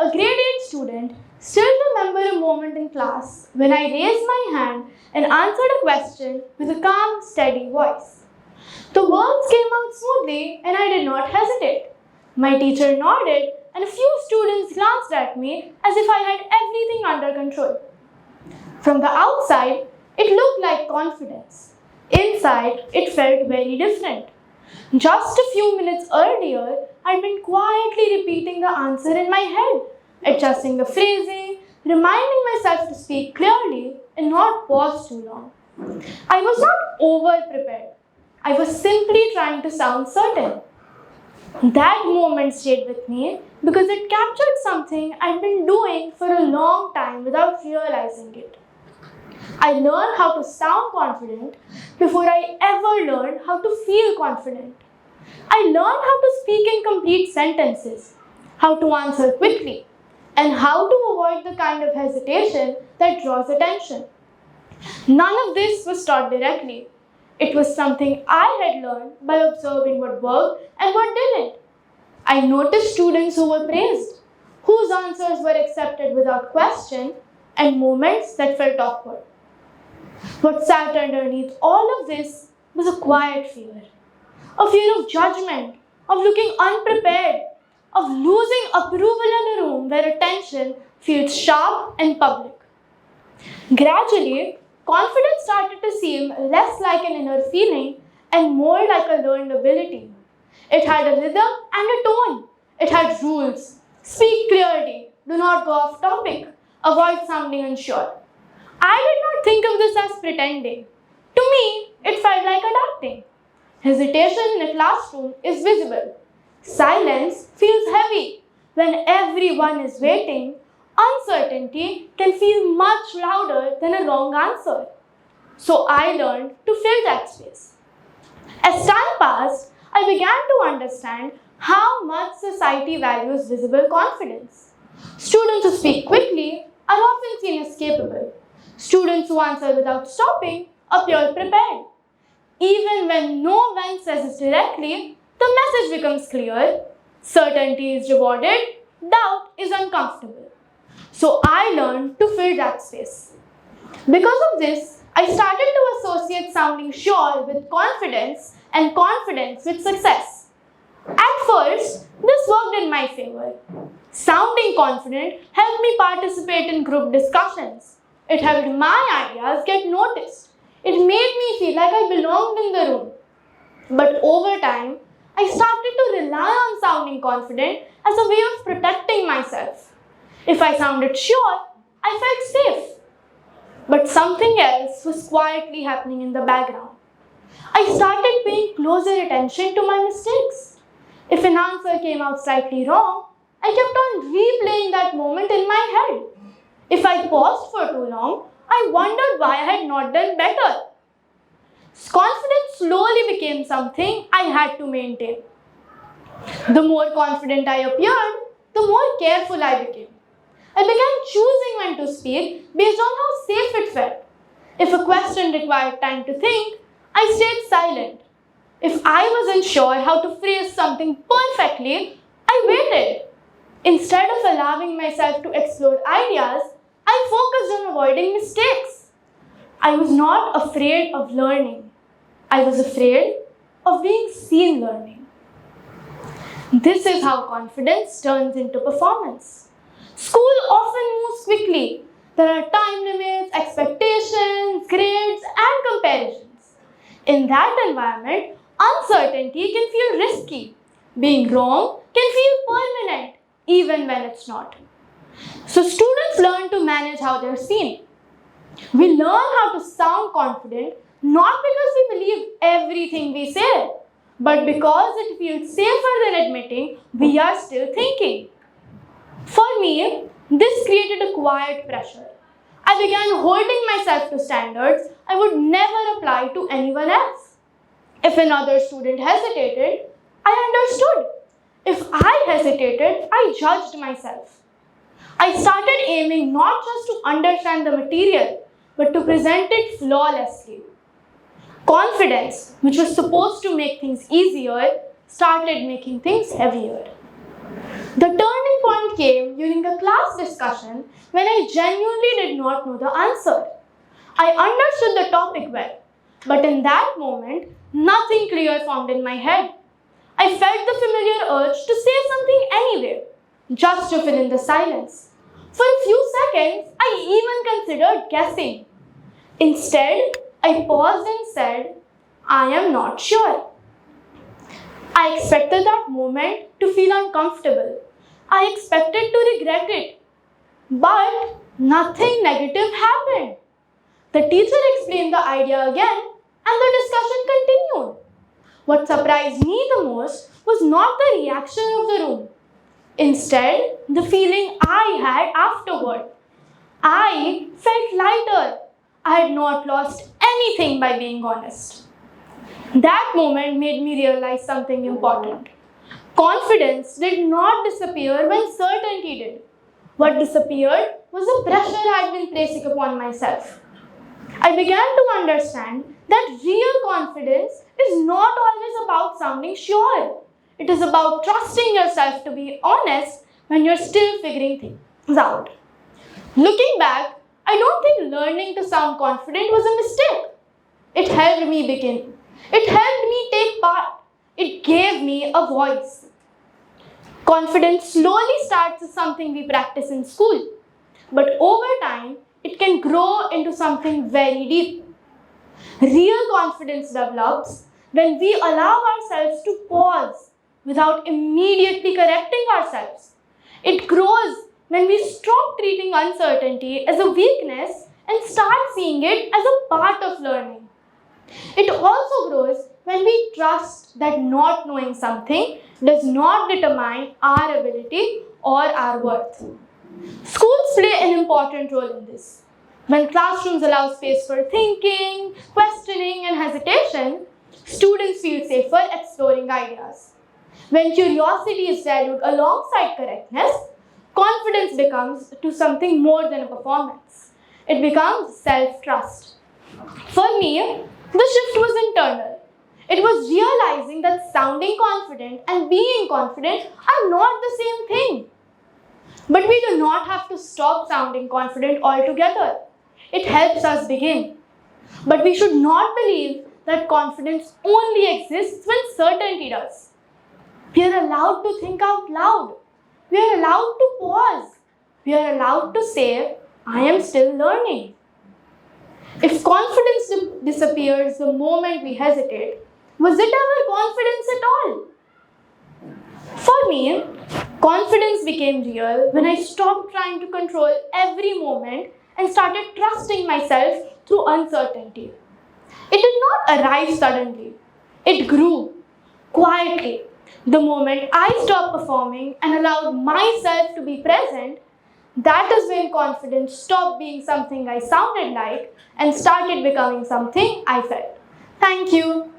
a grade 8 student, still remember a moment in class when I raised my hand and answered a question with a calm, steady voice. The words came out smoothly and I did not hesitate. My teacher nodded and a few students glanced at me as if I had everything under control. From the outside, it looked like confidence. Inside, it felt very different. Just a few minutes earlier, I'd been quietly repeating the answer in my head, adjusting the phrasing, reminding myself to speak clearly and not pause too long. I was not over prepared. I was simply trying to sound certain. That moment stayed with me because it captured something I'd been doing for a long time without realizing it. I learned how to sound confident before I ever learned how to feel confident. I learned how to speak in complete sentences, how to answer quickly, and how to avoid the kind of hesitation that draws attention. None of this was taught directly. It was something I had learned by observing what worked and what didn't. I noticed students who were praised, whose answers were accepted without question, and moments that felt awkward. What sat underneath all of this was a quiet fear. A fear of judgment, of looking unprepared, of losing approval in a room where attention feels sharp and public. Gradually, confidence started to seem less like an inner feeling and more like a learned ability. It had a rhythm and a tone. It had rules. Speak clearly. Do not go off topic. Avoid sounding unsure. I did not think of this as pretending. To me, it felt like adapting. Hesitation in a classroom is visible. Silence feels heavy. When everyone is waiting, uncertainty can feel much louder than a wrong answer. So I learned to fill that space. As time passed, I began to understand how much society values visible confidence. Students who speak quickly are often seen as capable. Students who answer without stopping appear prepared. Even when no one says it directly, the message becomes clear. Certainty is rewarded, doubt is uncomfortable. So I learned to fill that space. Because of this, I started to associate sounding sure with confidence and confidence with success. At first, this worked in my favor. Sounding confident helped me participate in group discussions. It helped my ideas get noticed. It made me feel like I belonged in the room. But over time, I started to rely on sounding confident as a way of protecting myself. If I sounded sure, I felt safe. But something else was quietly happening in the background. I started paying closer attention to my mistakes. If an answer came out slightly wrong, I kept on replaying that moment in my head. If I paused for too long, I wondered why I had not done better. Confidence slowly became something I had to maintain. The more confident I appeared, the more careful I became. I began choosing when to speak based on how safe it felt. If a question required time to think, I stayed silent. If I wasn't sure how to phrase something perfectly, I waited. Instead of allowing myself to explore ideas, I focused on avoiding mistakes. I was not afraid of learning. I was afraid of being seen learning. This is how confidence turns into performance. School often moves quickly. There are time limits, expectations, grades, and comparisons. In that environment, uncertainty can feel risky. Being wrong can feel permanent, even when it's not. So students learn to manage how they're seen. We learn how to sound confident not because we believe everything we say, but because it feels safer than admitting we are still thinking. For me, this created a quiet pressure. I began holding myself to standards I would never apply to anyone else. If another student hesitated, I understood. If I hesitated, I judged myself. I started aiming not just to understand the material, but to present it flawlessly. Confidence, which was supposed to make things easier, started making things heavier. The turning point came during a class discussion when I genuinely did not know the answer. I understood the topic well, but in that moment, nothing clear formed in my head. I felt the familiar urge to say something anyway, just to fill in the silence. For a few seconds, I even considered guessing. Instead, I paused and said, I am not sure. I expected that moment to feel uncomfortable. I expected to regret it. But nothing negative happened. The teacher explained the idea again and the discussion continued. What surprised me the most was not the reaction of the room. Instead, the feeling I had afterward. I felt lighter. I had not lost anything by being honest. That moment made me realize something important. Confidence did not disappear when certainty did. What disappeared was the pressure I had been placing upon myself. I began to understand that real confidence is not always about sounding sure. It is about trusting yourself to be honest when you're still figuring things out. Looking back, I don't think learning to sound confident was a mistake. It helped me begin. It helped me take part. It gave me a voice. Confidence slowly starts as something we practice in school, but over time, it can grow into something very deep. Real confidence develops when we allow ourselves to pause without immediately correcting ourselves. It grows when we stop treating uncertainty as a weakness and start seeing it as a part of learning. It also grows when we trust that not knowing something does not determine our ability or our worth. Schools play an important role in this. When classrooms allow space for thinking, questioning, and hesitation, students feel safer exploring ideas. When curiosity is valued alongside correctness, confidence becomes to something more than a performance. It becomes self-trust. For me, the shift was internal. It was realizing that sounding confident and being confident are not the same thing. But we do not have to stop sounding confident altogether. It helps us begin. But we should not believe that confidence only exists when certainty does. We are allowed to think out loud. We are allowed to pause. We are allowed to say, I am still learning. If confidence disappears the moment we hesitate, was it ever confidence at all? For me, confidence became real when I stopped trying to control every moment and started trusting myself through uncertainty. It did not arrive suddenly. It grew quietly. The moment I stopped performing and allowed myself to be present, that is when confidence stopped being something I sounded like and started becoming something I felt. Thank you.